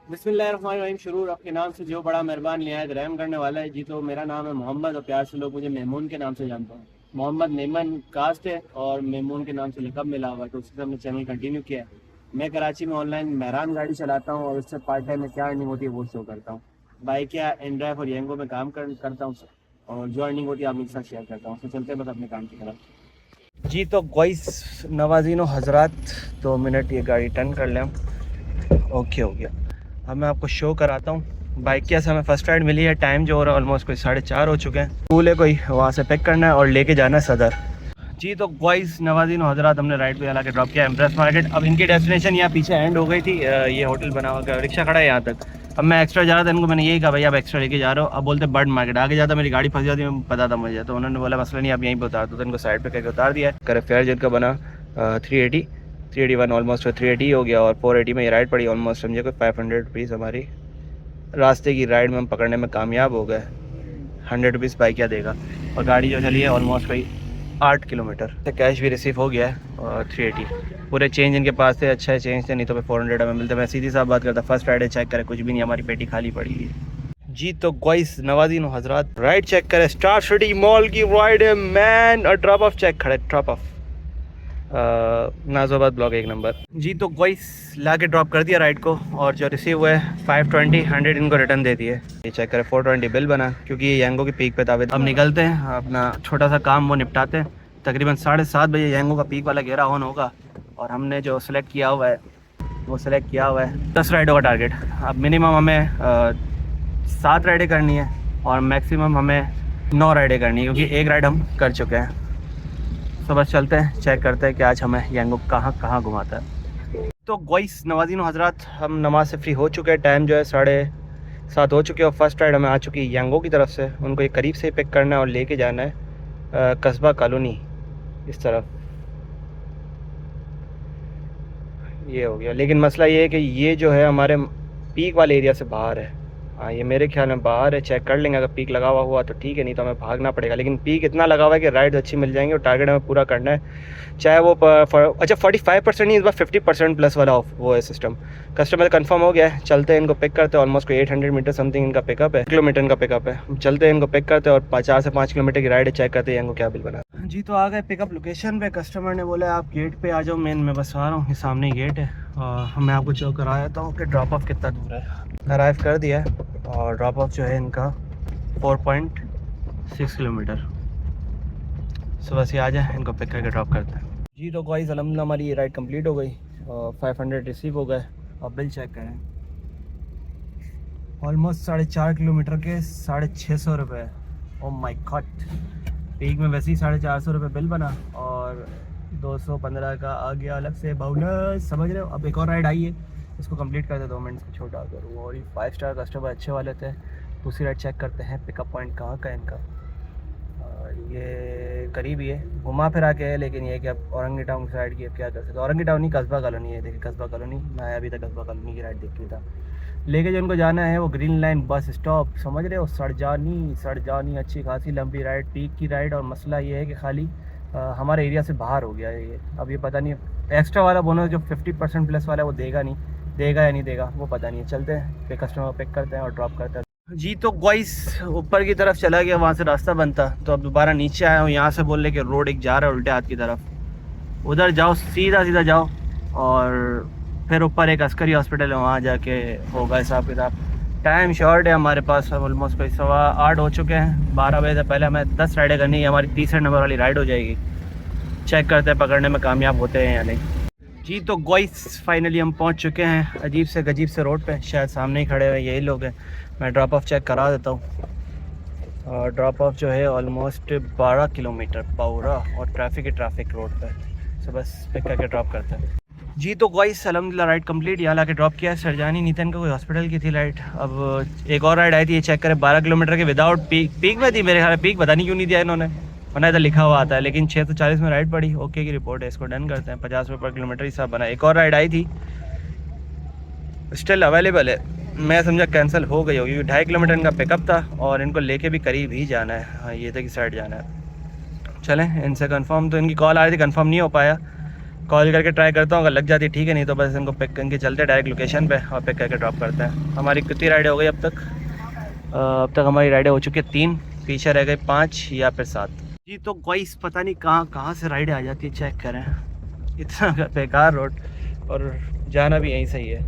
बिस्मिल्लाहिर्रहमानिर्रहीम। शुरू आपके नाम से जो बड़ा मेहरबान निहायत रहम करने वाला है। जी तो मेरा नाम है मोहम्मद और प्यार से लोग मुझे मेमून के नाम से जानते हैं। मोहम्मद मेमन कास्ट है और मेमून के नाम से लकब मिला हुआ है, तो उससे हमने चैनल कंटिन्यू किया है। मैं कराची में ऑनलाइन महरान गाड़ी चलाता हूँ और उससे पार्ट टाइम में क्या अर्निंग होती है वो शो करता हूँ। बाइक या एंड्राइव और येंगो में काम करता हूँ और जो अर्निंग होती है आप लोग के साथ शेयर करता हूँ। तो चलते हैं बस अपने काम की तरफ। जी तो गॉइस नवाजीन हजरात, 2 मिनट ये गाड़ी टर्न कर लें। ओके हो गया। अब मैं आपको शो कराता हूँ बाइक के साथ हमें फ़र्स्ट राइड मिली है। टाइम जो हो रहा है ऑलमोस्ट कोई 4:30 हो चुके हैं। स्कूल है कोई, वहाँ से पिक करना है और लेके जाना है सदर। जी तो बॉयज़ नवाज़ीन हज़रात, हमने राइड पे के ड्रॉप किया एम्प्रेस मार्केट। अब इनकी डेस्टिनेशन यहाँ पीछे एंड हो गई थी। ये होटल बना हुआ, रिक्शा खड़ा है यहाँ तक। अब मैं एक्स्ट्रा जा रहा था, इनको मैंने यही कहा भाई आप एक्स्ट्रा लेके जा रहे हो। अब बोलते बर्ड मार्केट आगे जाता मेरी गाड़ी फंस जाती है, पता था मुझे। तो उन्होंने बोला मसला नहीं आप यहीं पर उतार दो, तो इनको साइड पर करके उतार दिया है। करे फेयर जिनका बना 381 ऑलमोस्ट 380 हो गया और 480 में ये राइड पड़ी ऑलमोस्ट समझे कोई 500 रुपीज़ हमारी रास्ते की राइड में हम पकड़ने में कामयाब हो गए। 100 रुपीज़ बाइक क्या देगा। और गाड़ी जो चली है ऑलमोस्ट कोई 8 किलोमीटर। तो कैश भी रिसीव हो गया है और 380 पूरे चेंज इनके पास थे। अच्छा है चेंज थे, नहीं तो फिर 400 हमें मिलते। मैं सीधी साफ बात करता, फर्स्ट राइड चेक करें कुछ भी नहीं, हमारी पेटी खाली पड़ी है। जी तो गॉइस नवाज़ीन हजरात, राइड चेक करें। स्टार सिटी मॉल की राइड है मैन। और ड्रॉप ऑफ चेक खड़े, ड्रॉप ऑफ नाज़ोबाद ब्लॉक 1 नंबर। जी तो गॉइस ला के ड्रॉप कर दिया राइड को और जो रिसीव हुआ है 520 100 इनको रिटर्न दे दिए। ये चेक करें 420 बिल बना, क्योंकि ये यांगो की पीक पे था। अब निकलते हैं अपना छोटा सा काम वो निपटाते हैं। तकरीबन 7:30 बजे यांगो का पीक वाला घेरा ऑन होगा और हमने जो सेलेक्ट किया हुआ है वो सिलेक्ट किया हुआ है 10 राइडों का टारगेट। अब मिनिमम हमें 7 राइडें करनी है और मैक्सिमम हमें 9 राइडें करनी है, क्योंकि एक राइड हम कर चुके हैं। तो बस चलते हैं चेक करते हैं कि आज हमें यांगो कहाँ कहाँ घुमाता है। तो गॉइस नवाज़ीन हजरात, हम नमाज से फ्री हो चुके हैं। टाइम जो है 7:30 हो चुके हैं और फर्स्ट राइड हमें आ चुकी है यांगो की तरफ से। उनको ये करीब से पिक करना है और लेके जाना है कस्बा कॉलोनी इस तरफ। ये हो गया, लेकिन मसला ये है कि ये जो है हमारे पीक वाले एरिया से बाहर है। हाँ ये मेरे ख्याल में बाहर है, चेक कर लेंगे। अगर पीक लगा हुआ तो ठीक है, नहीं तो हमें भागना पड़ेगा। लेकिन पीक इतना लगा हुआ है कि राइड अच्छी मिल जाएंगे और टारगेट हमें पूरा करना है। चाहे वो अच्छा 45% नहीं, इस बार 50% प्लस वाला वो है सिस्टम। कस्टमर कंफर्म हो गया है, चलते हैं इनको पिक करते हैं। ऑलमोस्ट कोई 800 मीटर समथिंग इनका पिकअप है, किलोमीटर इनका पिकअप है। चलते हैं इनको पिक करते हैं और 4 से 5 किलोमीटर की राइड चेक करते हैं इनको क्या बिल बना। जी तो आ गए पिकअप लोकेशन पे। कस्टमर ने बोला आप गेट पे आ जाओ, मैं बस आ रहा हूँ, ये सामने गेट है। मैं आपको चो कराया था कि ड्रॉप ऑफ कितना दूर है। अराइव कर दिया है और ड्रॉप ऑफ जो है इनका 4.6 किलोमीटर। सुबह से आ जाए, इनको पिक करके ड्रॉप करते हैं। जी तो गाइस अल्हम्दुलिल्लाह हमारी ये राइड कंप्लीट हो गई और 500 रिसीव हो गए। और बिल चेक करें, ऑलमोस्ट 4.5 किलोमीटर के 650 रुपये। Oh my God. पीक में वैसे ही 450 रुपये बिल बना और 215 का आ गया अलग से बोनस, समझ रहे हो। अब एक और राइड आई है, इसको कंप्लीट करते 2 मिनट से छोटा करूँ। और ये 5 स्टार कस्टमर अच्छे वाले थे। दूसरी राइड चेक करते हैं पिकअप पॉइंट कहाँ का है इनका। ये करीब ही है, घुमा फिरा के है, लेकिन ये कि अब औरंगी टाउन साइड की अब क्या कर सकते। औरंगी टाउन नहीं, कस्बा कॉलोनी है। देखिए कस्बा कॉलोनी, मैं अभी तक कस्बा कॉलोनी की राइड देखी था। लेके जो इनको जाना है वो ग्रीन लाइन बस स्टॉप, समझ रहे हो। सड़जानी अच्छी खासी लंबी राइड, पीक की राइड। और मसला ये है कि खाली हमारे एरिया से बाहर हो गया है ये। अब ये पता नहीं एक्स्ट्रा वाला बोनस जो 50% प्लस वाला है वो देगा या नहीं देगा वो पता नहीं है। चलते हैं फिर कस्टमर पिक करते हैं और ड्रॉप करते हैं। जी तो गॉइस ऊपर की तरफ चला गया, वहाँ से रास्ता बनता, तो अब दोबारा नीचे आया हूँ। यहाँ से बोल रहे कि रोड एक जा रहा है उल्टे हाथ की तरफ, उधर जाओ, सीधा जाओ और फिर ऊपर एक अस्करी हॉस्पिटल है, वहाँ जाके होगा हिसाब किताब। टाइम शॉर्ट है हमारे पास, ऑलमोस्ट कोई 8:15 हो चुके हैं। 12 बजे से पहले हमें 10 राइडें करनी है। हमारी तीसरे नंबर वाली राइड हो जाएगी। चेक करते हैं पकड़ने में कामयाब होते हैं या नहीं। जी तो गॉइस फाइनली हम पहुंच चुके हैं अजीब से गजीब से रोड पे। शायद सामने ही खड़े हुए यही लोग हैं। मैं ड्रॉप ऑफ चेक करा देता हूँ। और ड्रॉप ऑफ जो है ऑलमोस्ट 12 किलोमीटर पूरा और ट्रैफिक रोड पे। सो बस पिक करके ड्रॉप करते हैं। जी तो गॉइस अल्हम्दुलिल्लाह राइड कंप्लीट यहाँ ला के ड्रॉप किया है। सरजानी नीतन का कोई हॉस्पिटल की थी राइड। अब एक और राइड आई थी, ये चेक करें 12 किलोमीटर के विदाउट पीक में थी मेरे ख्याल। पीक पता नहीं क्यों नहीं दिया इन्होंने, वरना इधर लिखा हुआ आता है। लेकिन 640 में राइड पड़ी, ओके की रिपोर्ट है। इसको डन करते हैं। 50 रुपये पर किलोमीटर हिसाब बना। एक और राइड आई थी, स्टिल अवेलेबल है। मैं समझा कैंसिल हो गई होगी, 2.5 किलोमीटर इनका पिकअप था और इनको लेके भी करीब ही जाना है। हाँ ये तक की साइड जाना है। चलें इनसे कंफर्म, तो इनकी कॉल आ रही थी, कंफर्म नहीं हो पाया। कॉल करके ट्राई करता हूँ, अगर लग जाती ठीक है, नहीं तो बस इनको पिक करके चलते हैं डायरेक्ट लोकेशन पे और पिक करके ड्रॉप करते हैं। हमारी कितनी राइडें हो गई अब तक? अब तक हमारी राइडें हो चुकी है 3, पीछे रह गई 5 या फिर 7। जी तो कोई पता नहीं कहाँ कहाँ से राइडें आ जाती है, चेक करें। इतना बेकार रोड, और जाना भी यहीं सही है,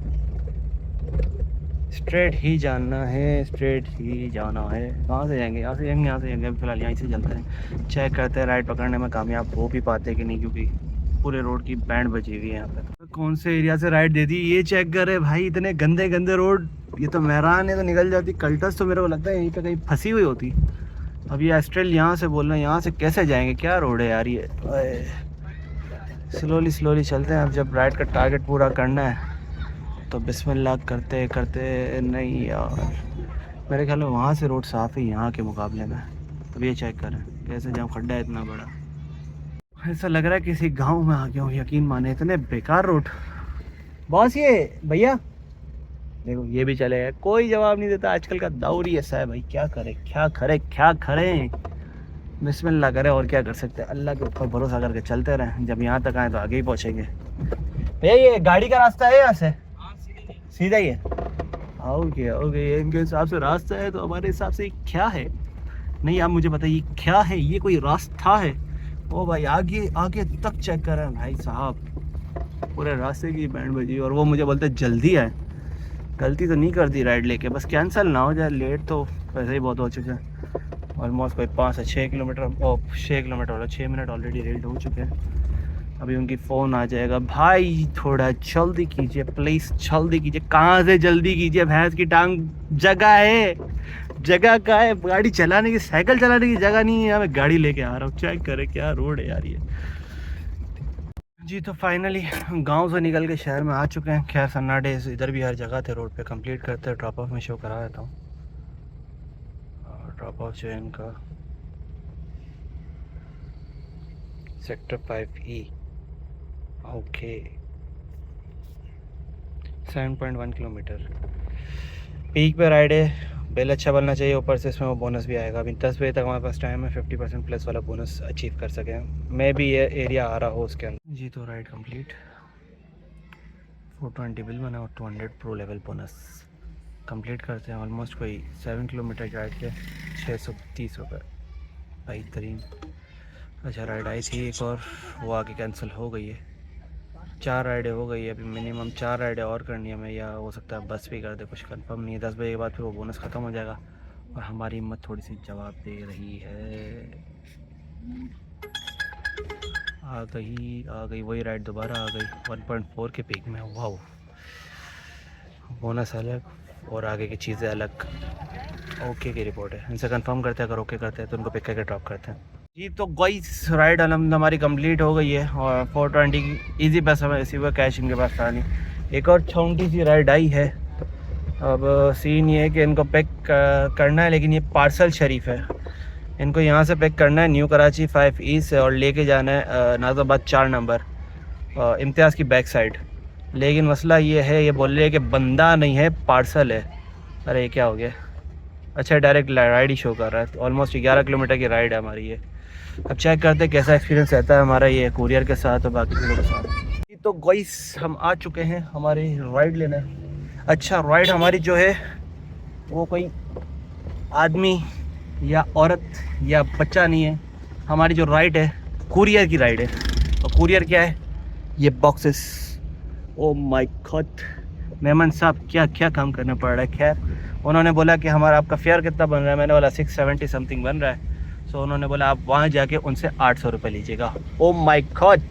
स्ट्रेट ही जाना है, स्ट्रेट ही जाना है। कहाँ से जाएंगे? यहाँ से जाएंगे, यहाँ से जाएंगे। अभी फिलहाल यहीं से चलते हैं, चेक करते हैं राइड पकड़ने में कामयाब हो भी पाते कि नहीं, क्योंकि पूरे रोड की बैंड बची हुई है यहाँ पे। कौन से एरिया से राइड दे दी ये चेक करे भाई, इतने गंदे गंदे रोड। ये तो मेहरान है तो निकल जाती, कल्टस तो मेरे को लगता है यहीं पे कहीं फंसी हुई होती। अब ये एस्ट्रेल यहाँ से बोल रहे हैं, यहाँ से कैसे जाएंगे? क्या रोड है यार ये। स्लोली स्लोली चलते हैं। अब जब राइड का टारगेट पूरा करना है तो बिस्मिल्लाह करते करते, नहीं यार मेरे ख्याल में वहाँ से रोड साफ़ है यहाँ के मुकाबले में। अब ये चेक करें कैसे जाऊँ, खड्डा है इतना बड़ा, ऐसा लग रहा है किसी गांव में आ गया हूँ। यकीन माने इतने बेकार रोड। बॉस ये भैया देखो, ये भी चलेगा, कोई जवाब नहीं देता। आजकल का दौर ही ऐसा है भाई, क्या करें क्या करें क्या करें। बिस्मिल्लाह करें, और क्या कर सकते हैं, अल्लाह के ऊपर भरोसा करके चलते रहें। जब यहाँ तक आए तो आगे ही पहुँचेंगे। भैया ये गाड़ी का रास्ता है यहाँ से? सीधा ही है। ओके ओके, इनके हिसाब से रास्ता है तो हमारे हिसाब से क्या है? नहीं आप मुझे बताइए क्या है ये, कोई रास्ता है? ओ भाई आगे आगे तक चेक कर रहे हैं भाई साहब, पूरे रास्ते की बैंड बजी। और वो मुझे बोलते जल्दी आए। गलती तो नहीं कर दी राइड लेके, बस कैंसिल ना हो जाए। लेट तो वैसे ही बहुत हो चुके हैं, ऑलमोस्ट कोई 5 से 6 किलोमीटर, 6 किलोमीटर वाला 6 मिनट ऑलरेडी लेट हो चुके हैं। अभी उनकी फ़ोन आ जाएगा, भाई थोड़ा जल्दी कीजिए प्लीज़, जल्दी कीजिए। कहाँ से जल्दी कीजिए, भैंस की टांग, जगह है, जगह का है, गाड़ी चलाने की, साइकिल चलाने की जगह नहीं है। मैं गाड़ी लेके आ रहा हूँ, चेक करें क्या रोड है यार ये। जी तो फाइनली गांव से निकल के शहर में आ चुके हैं। खैर सन्नाटे इधर भी हर जगह थे रोड पे। कंप्लीट करते हैं, ड्रॉप ऑफ में शो करा देता हूँ। और ड्रॉप ऑफ जो है इनका sector 5E, okay 7.1 kilometre. Peak पे राइड है, बिल अच्छा बनना चाहिए, ऊपर से इसमें वो बोनस भी आएगा। अभी 10 बजे तक हमारे पास टाइम है 50% प्लस वाला बोनस अचीव कर सकें। मैं भी ये एरिया आ रहा हो उसके अंदर। जी तो राइड कंप्लीट, 420 बिल बना और 200 प्रो लेवल बोनस। कंप्लीट करते हैं। ऑलमोस्ट कोई 7 किलोमीटर राइड के 630 रुपये, बेहतरीन। अच्छा राइड आई थी एक और, वो आगे कैंसिल हो गई है। 4 राइडें हो गई है, अभी मिनिमम 4 राइडें और करनी है हमें, या हो सकता है बस भी कर दे, कुछ कंफर्म नहीं है। 10 बजे के बाद फिर वो बोनस ख़त्म हो जाएगा और हमारी हिम्मत थोड़ी सी जवाब दे रही है। आ गई वही राइड दोबारा आ गई 1.4 के पीक में। वाह, बोनस अलग और आगे की चीज़ें अलग। ओके की रिपोर्ट है, इनसे कंफर्म करते हैं, अगर ओके करते हैं तो उनको पिक करके ड्रॉप करते हैं। जी तो गाइस राइड हमारी कंप्लीट हो गई है और 420 की ईजी पैसा हमें रिसीव हुआ, कैश इनके पास था नहीं। एक और छोटी सी राइड आई है। अब सीन ये है कि इनको पिक करना है, लेकिन ये पार्सल शरीफ है, इनको यहाँ से पिक करना है न्यू कराची 5E से और लेके जाना है नाज़ाबाद 4 नंबर इम्तियाज़ की बैक साइड। लेकिन मसला ये है, ये बोल रहे हैं कि बंदा नहीं है, पार्सल है। अरे ये क्या हो गया? अच्छा डायरेक्ट राइड ही शो कर रहा है। ऑलमोस्ट 11 किलोमीटर की राइड है हमारी ये। अब चेक करते हैं कैसा एक्सपीरियंस रहता है हमारा ये कुरियर के साथ और बाकी चीज़ों के साथ। तो गाइस हम आ चुके हैं हमारी राइड लेने। अच्छा राइड हमारी जो है वो कोई आदमी या औरत या बच्चा नहीं है, हमारी जो राइड है कुरियर की राइड है। और कुरियर क्या है? ये boxes. Oh my God, Memon साहब क्या क्या काम करना पड़ रहा है। खैर उन्होंने बोला कि हमारा आपका फेयर कितना बन रहा है, मैंने बोला 670 समथिंग बन रहा है। सो उन्होंने बोला आप वहाँ जाके उनसे 800 रुपये लीजिएगा। ओ माय गॉड,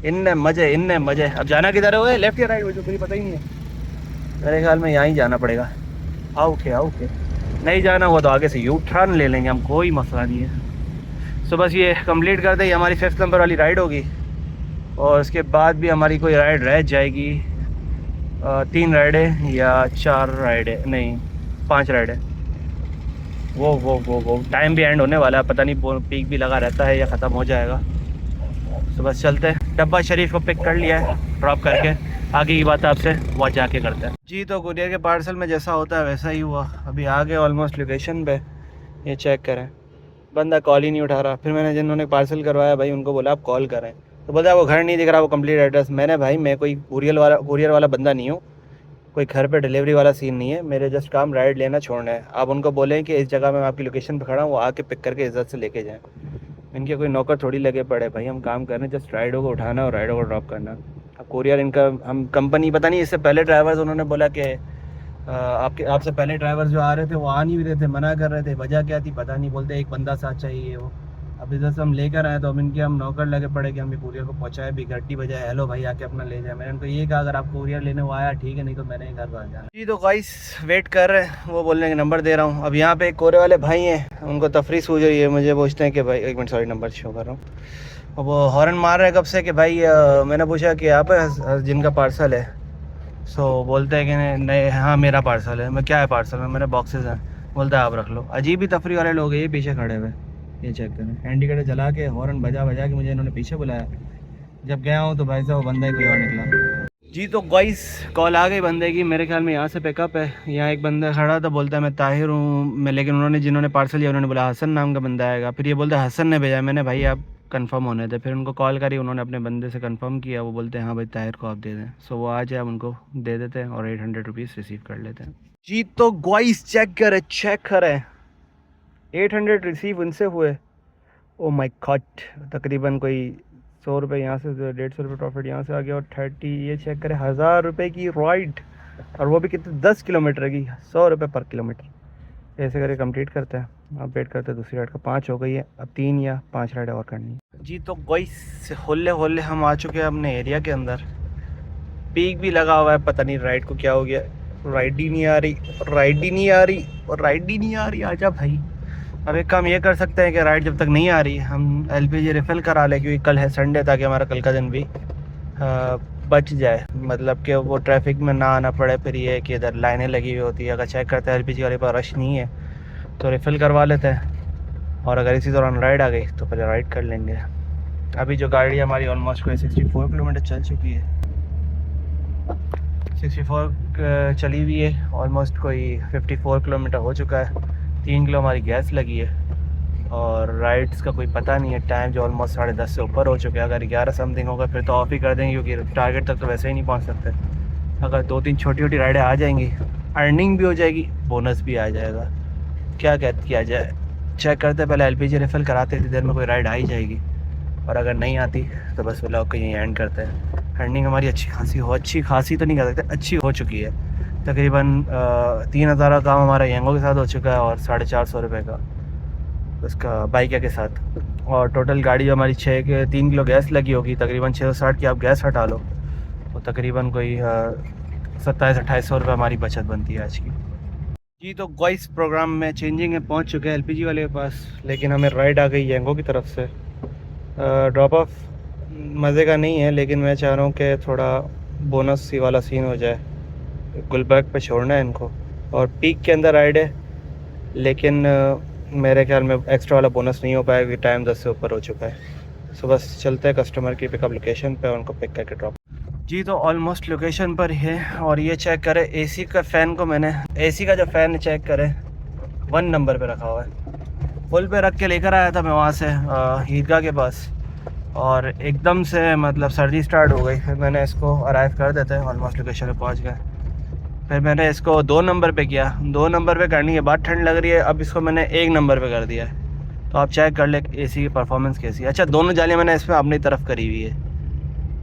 इनने मज़े। अब जाना किधर है, लेफ्ट या राइट, मुझे कुछ पता ही नहीं है। मेरे ख्याल में यहाँ ही जाना पड़ेगा। ओके नहीं जाना हुआ तो आगे से यू टर्न ले लेंगे हम, कोई मसला नहीं है। सो बस ये कंप्लीट करते ही हमारी 5th नंबर वाली राइड होगी और उसके बाद भी हमारी कोई राइड रह जाएगी। 3 राइडें या 4 राइडें, नहीं 5 राइडें। वो टाइम भी एंड होने वाला है, पता नहीं पीक भी लगा रहता है या ख़त्म हो जाएगा। तो बस चलते हैं। डब्बा शरीफ को पिक कर लिया है ड्रॉप करके, आगे की बात आपसे वहाँ जाके करते हैं। जी तो कुरियर के पार्सल में जैसा होता है वैसा ही हुआ। अभी आ गए ऑलमोस्ट लोकेशन पे, ये चेक करें, बंदा कॉल ही नहीं उठा रहा। फिर मैंने जिन्होंने पार्सल करवाया भाई उनको बोला आप कॉल करें, तो बोलता है वो घर नहीं दिख रहा, वो कंप्लीट एड्रेस। मैंने भाई मैं कोई कुरियर वाला बंदा नहीं हूँ, कोई घर पे डिलीवरी वाला सीन नहीं है, मेरे जस्ट काम राइड लेना छोड़ना है। आप उनको बोलें कि इस जगह मैं आपकी लोकेशन पे खड़ा हूँ, वो आके पिक करके इज्जत से लेके जाएँ। इनके कोई नौकर थोड़ी लगे पड़े भाई, हम काम कर रहे हैं, जस्ट राइडों को उठाना और राइडों को ड्रॉप करना। अब कुरियर इनका हम कंपनी पता नहीं, इससे पहले ड्राइवर्स उन्होंने बोला कि आपसे पहले ड्राइवर जो आ रहे थे वो आ नहीं रहे थे, मना कर रहे थे, वजह क्या थी पता नहीं, बोलते एक बंदा साथ चाहिए वो। अब इधर से हम लेकर आए तो अब इनके हम नौकर लगे पड़े कि हमें कुरियर को पहुंचाए भी, घंटी बजाए, हेलो भाई आके अपना ले जाए। मैंने उनको ये कहा अगर आपको कुरियर लेने वो आया ठीक है, नहीं तो मैंने घर आ जाना। जी तो गाइस वेट कर रहे हैं, वो बोलने के नंबर दे रहा हूँ। अब यहाँ पे एक कोरे वाले भाई हैं, उनको तफरी सूझ रही है, मुझे पूछते हैं कि भाई एक मिनट सॉरी नंबर शो कर रहा हूँ। अब वो हॉर्न मार रहे हैं कब से कि भाई मैंने पूछा कि आप जिनका पार्सल है, सो बोलते हैं कि नहीं हाँ मेरा पार्सल है। मैं क्या है पार्सल में, मेरे बॉक्सेस हैं। बोलता है आप रख लो। अजीब ही तफरी वाले लोग हैं ये, पीछे खड़े हुए, ये चेक करें, इंडिकेटर जला के हॉर्न बजा बजा के मुझे इन्होंने पीछे बुलाया। जब गया हूँ तो भाई साहब वो बंदा ही कोई और निकला। जी तो गाइस कॉल आ गई बंदे की, मेरे ख्याल में यहाँ से पिकअप है। यहाँ एक बंदा खड़ा था, बोलता है मैं ताहिर हूँ मैं, लेकिन उन्होंने जिन्होंने पार्सल लिया उन्होंने बोला हसन नाम का बंदा आएगा। फिर ये बोलता है हसन ने भेजा। मैंने भाई आप कंफर्म होने थे, फिर उनको कॉल करी, उन्होंने अपने बंदे से कंफर्म किया, वो बोलते हैं हाँ भाई ताहिर को आप दे दें। सो वो आज हम उनको दे देते हैं और 800 रुपीज़ रिसीव कर लेते हैं। जी तो गाइस चेक करें 800 रिसीव उनसे हुए। ओ माय गॉड, तकरीबन कोई 100 रुपये यहाँ से, 150 रुपये प्रॉफिट यहाँ से आ गया, और 30 ये चेक करें 1000 रुपये की राइड, और वो भी कितने 10 किलोमीटर की, 100 रुपये पर किलोमीटर। ऐसे करके कंप्लीट करते हैं। अब वेट करते हैं दूसरी राइड का, 5 हो गई है, अब 3 या 5 राइड और करनी है। जी तो गाइस होले हम आ चुके हैं अपने एरिया के अंदर। पीक भी लगा हुआ है, पता नहीं राइड को क्या हो गया, राइड ही नहीं आ रही। आजा भाई। अब एक काम ये कर सकते हैं कि राइड जब तक नहीं आ रही हम एलपीजी रिफ़िल करा लें, क्योंकि कल है संडे, ताकि हमारा कल का दिन भी बच जाए, मतलब कि वो ट्रैफिक में ना आना पड़े। फिर ये कि इधर लाइनें लगी हुई होती है, अगर चेक करते हैं एलपीजी वाले पर रश नहीं है तो रिफ़िल करवा लेते हैं, और अगर इसी दौरान राइड आ गई तो फिर राइड कर लेंगे। अभी जो गाड़ी हमारी ऑलमोस्ट कोई 64 किलोमीटर चल चुकी है, 64 चली हुई है, ऑलमोस्ट कोई 54 किलोमीटर हो चुका है। 3 किलो हमारी गैस लगी है, और राइड्स का कोई पता नहीं है। टाइम जो ऑलमोस्ट 10:30 से ऊपर हो चुके हैं, अगर 11 समथिंग होगा फिर तो ऑफ ही कर देंगे, क्योंकि टारगेट तक तो वैसे ही नहीं पहुंच सकते। अगर 2-3 छोटी राइडें आ जाएंगी, अर्निंग भी हो जाएगी, बोनस भी आ जाएगा। क्या किया जाए, चेक करते पहले एलपीजी रिफ़िल कराते, इतनी देर में कोई राइड आ ही जाएगी, और अगर नहीं आती तो बस व्लॉग को यहीं एंड करते हैं। अर्निंग हमारी अच्छी खासी तो नहीं कह सकते, अच्छी हो चुकी है। तकरीबन 3000 का काम हमारा यंगो के साथ हो चुका है, और 450 रुपये का उसका बाइक के साथ। और टोटल गाड़ी हमारी 3 किलो गैस लगी होगी, तकरीबन 660 की आप गैस हटा लो तो तकरीबन कोई 2700-2800 रुपये हमारी बचत बनती है आज की। जी तो गाइस प्रोग्राम में चेंजिंग में पहुंच चुके हैं एलपीजी वाले के पास, लेकिन हमें राइड आ गई यंगो की तरफ से। ड्रॉप ऑफ मज़े का नहीं है, लेकिन मैं चाह रहा हूँ कि थोड़ा बोनस सी वाला सीन हो जाए। गुलबर्ग पे छोड़ना है इनको, और पीक के अंदर राइड है, लेकिन मेरे ख्याल में एक्स्ट्रा वाला बोनस नहीं हो पाएगा क्योंकि टाइम 10 से ऊपर हो चुका है। सो बस चलते हैं कस्टमर की पिकअप लोकेशन पे, उनको पिक करके ड्रॉप। जी तो ऑलमोस्ट लोकेशन पर है, और ये चेक करें एसी का फ़ैन को, मैंने एसी का जो फ़ैन है चेक करें 1 नंबर पे रखा हुआ है। फुल पे रख के लेकर आया था मैं वहाँ से ईदगाह के पास, और एकदम से मतलब सर्दी स्टार्ट हो गई। फिर मैंने इसको अराइव कर देते हैं, ऑलमोस्ट लोकेशन पे पहुँच गए। फिर मैंने इसको 2 नंबर पे किया, 2 नंबर पे करने के बाद ठंड लग रही है, अब इसको मैंने 1 नंबर पे कर दिया है। तो आप चेक कर ले एसी की परफॉर्मेंस कैसी है। अच्छा दोनों जालियाँ मैंने इसमें अपनी तरफ करी हुई है,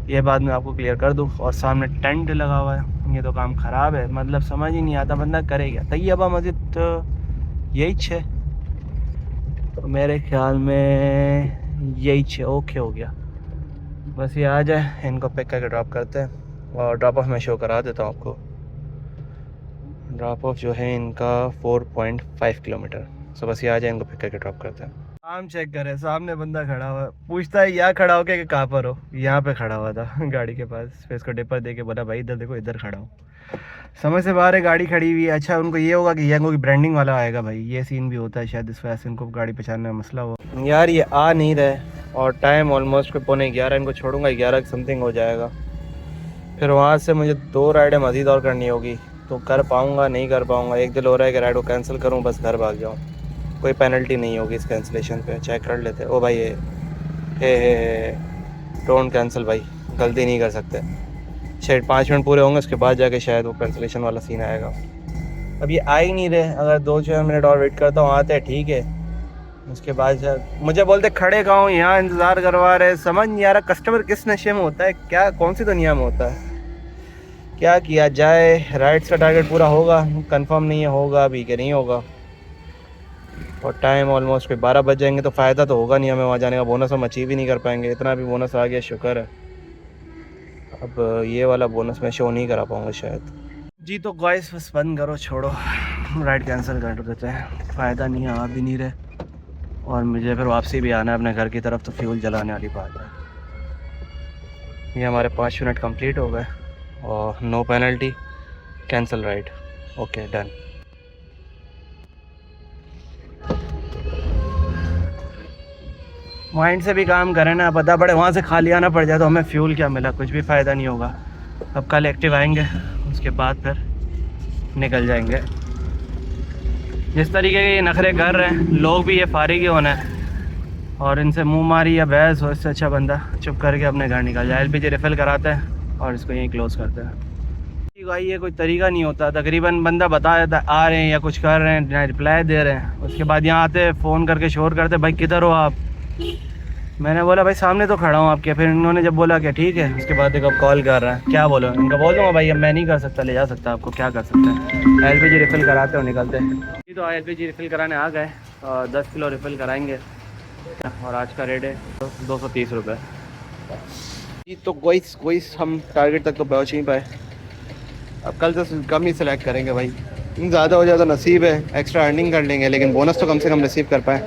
ये बात मैं आपको क्लियर कर दूँ। और सामने टेंट लगा हुआ है, ये तो काम ख़राब है, मतलब समझ ही नहीं आता बंदा करे क्या। तैयबा मस्जिद तो यही है तो मेरे ख्याल में यही है। ओके हो गया, बस ये आ जाए, इनको पिक करके ड्रॉप करते हैं, और ड्रॉप ऑफ मैं शो करा देता हूँ आपको। ड्रॉप ऑफ जो है इनका 4.5 किलोमीटर। सो बस ये आ जाए, इनको पिक करके ड्रॉप करते हैं। काम चेक करें, सामने बंदा खड़ा हुआ है, पूछता है यहाँ खड़ा हो के कहाँ पर हो। यहाँ पे खड़ा हुआ था गाड़ी के पास, फिर इसको डिपर दे के बोला भाई इधर देखो, इधर खड़ा हूँ। समझ से बाहर है, गाड़ी खड़ी हुई है। अच्छा उनको ये होगा कि यंगो की ब्रांडिंग वाला आएगा, भाई ये सीन भी होता है शायद, इस वजह से इनको गाड़ी पहचानने में मसला हो। यार ये आ नहीं रहे, और टाइम ऑलमोस्ट 11:45, इनको छोड़ूंगा 11 समथिंग हो जाएगा। फिर वहाँ से मुझे 2 राइडें मज़ीद और करनी होगी, तो कर पाऊँगा नहीं कर पाऊँगा। एक दिल हो रहा है कि राइड को कैंसिल करूँ, बस घर भाग जाऊँ, कोई पेनल्टी नहीं होगी इस कैंसिलेशन पे। चेक कर लेते। ओ भाई हे डोंट कैंसिल भाई, गलती नहीं कर सकते। शायद 5 मिनट पूरे होंगे उसके बाद जाके शायद वो कैंसिलेशन वाला सीन आएगा। अब ये आ ही नहीं रहे, अगर 2-4 मिनट और वेट करता हूँ, आते हैं ठीक है। उसके बाद मुझे बोलते खड़े कहाँ हूँ, यहाँ इंतज़ार करवा रहे। समझ नहीं आ रहा कस्टमर किस नशे में होता है, क्या कौन सी दुनिया में होता है, क्या किया जाए। राइड्स का टारगेट पूरा होगा, कंफर्म नहीं है होगा अभी कि नहीं होगा। और टाइम ऑलमोस्ट कोई 12 बज जाएंगे तो फ़ायदा तो होगा नहीं हमें वहाँ जाने का, बोनस हम अचीव ही नहीं कर पाएंगे। इतना भी बोनस आ गया शुक्र है, अब ये वाला बोनस मैं शो नहीं करा पाऊँगा शायद। जी तो गाइस बस बंद करो, छोड़ो, राइड कैंसिल कर देते हैं, फ़ायदा नहीं है, आ भी नहीं रहे और मुझे फिर वापसी भी आना है अपने घर की तरफ, तो फ्यूल जलाने वाली बात है। ये हमारे 5 मिनट कंप्लीट हो गए और no penalty, cancel ride, okay done. Mind से भी काम करें ना, पता पड़े वहाँ से खाली आना पड़ जाए तो हमें फ्यूल क्या मिला, कुछ भी फ़ायदा नहीं होगा। अब कल एक्टिव आएंगे, उसके बाद फिर निकल जाएंगे। जिस तरीके के ये नखरे कर रहे हैं लोग भी, ये फारिग ही होना है और इनसे मुंह मारी या बहस हो, इससे अच्छा बंदा चुप करके अपने घर निकल जाए। एलपीजी रिफ़िल कराते हैं और इसको यहीं क्लोज़ करते हैं। भाई ये कोई तरीका नहीं होता, तकरीबन बंदा बता देता है आ रहे हैं या कुछ कर रहे हैं, ना रिप्लाई दे रहे हैं, उसके बाद यहाँ आते फ़ोन करके शोर करते भाई किधर हो आप। मैंने बोला भाई सामने तो खड़ा हूँ आपके, फिर इन्होंने जब बोला कि ठीक है, उसके बाद देखो अब कॉल कर रहा है, क्या बोलो इनका, बोल दूँगा भाई अब मैं नहीं कर सकता, ले जा सकता, आपको क्या कर सकते हैं। एलपीजी रिफ़िल कराते हो निकलते हैं। जी तो एलपीजी रिफ़िल कराने आ गए, 10 किलो रिफ़िल कराएंगे और आज का रेट है 230 रुपये। जी तो गोइस हम टारगेट तक तो पहुँच नहीं पाए, अब कल से कम ही सिलेक्ट करेंगे भाई, ज़्यादा हो जाए तो नसीब है, एक्स्ट्रा अर्निंग कर लेंगे, लेकिन बोनस तो कम से कम रिसीव कर पाए।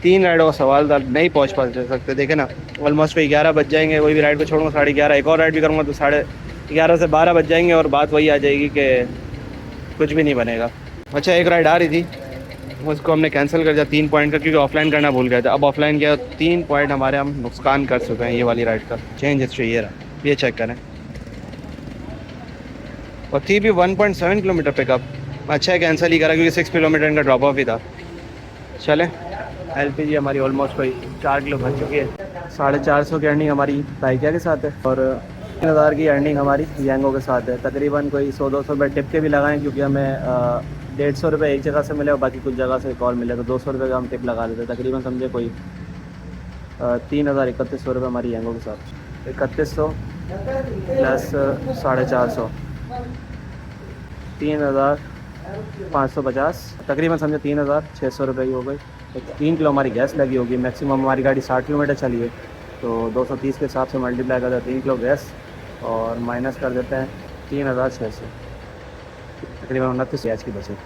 3 राइडों का सवाल था, नहीं पहुंच पा सकते, देखे ना ऑलमोस्ट कोई 11 बज जाएंगे, कोई भी राइड को छोड़ूंगा 11:30, एक और राइड भी करूँगा तो 11:30 से 12 बज जाएंगे और बात वही आ जाएगी कि कुछ भी नहीं बनेगा। अच्छा एक राइड आ रही थी, उसको हमने कैंसिल कर दिया 3 पॉइंट का, क्योंकि ऑफलाइन करना भूल गए थे। अब ऑफलाइन किया 3 पॉइंट हमारे हम नुकसान कर चुके हैं ये वाली राइड का। चेंज हिस्ट्री ये रहा, ये चेक करें, और थी भी 1.7 किलोमीटर पिकअप। अच्छा है कैंसिल ही करा क्योंकि 6 किलोमीटर इनका ड्रॉप ऑफ ही था। चलें, एलपीजी हमारी ऑलमोस्ट कोई 4 किलो भर चुकी है। 450 की अर्निंग हमारी ताइकिया के साथ है और 3000 की अर्निंग हमारी यांगो के साथ है। तकरीबन कोई 100-200 रुपये टिप के भी लगाएं, क्योंकि हमें 150 रुपये एक जगह से मिले और बाकी कुछ जगह से एक और मिले, तो 200 रुपये का हम टिप लगा देते। तकरीबन समझे कोई 3100 रुपये हमारी यांगो के साथ, 3100 प्लस 450, 3550, तकरीबन समझे 3600 रुपये ही हो गई। 3 किलो हमारी गैस लगी होगी, मैक्सिमम हमारी गाड़ी 60 किलोमीटर चली है, तो 230 के हिसाब से मल्टीप्लाई करते हैं 3 किलो गैस और माइनस कर देते हैं 3600, तकरीबन 29 गैस की बचत।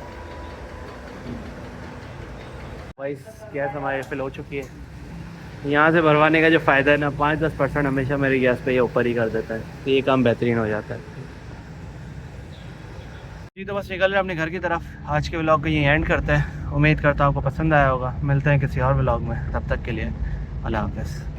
भाई गैस हमारी फिल हो चुकी है। यहाँ से भरवाने का जो फ़ायदा है ना, 5-10% हमेशा मेरी गैस पे ये ऊपर ही कर देता है, तो ये काम बेहतरीन हो जाता है। जी तो बस निकल रहे अपने घर की तरफ। आज के व्लॉग को यहीं एंड करते हैं, उम्मीद करता हूँ आपको पसंद आया होगा। मिलते हैं किसी और व्लॉग में, तब तक के लिए अल्लाह हाफ़िज़।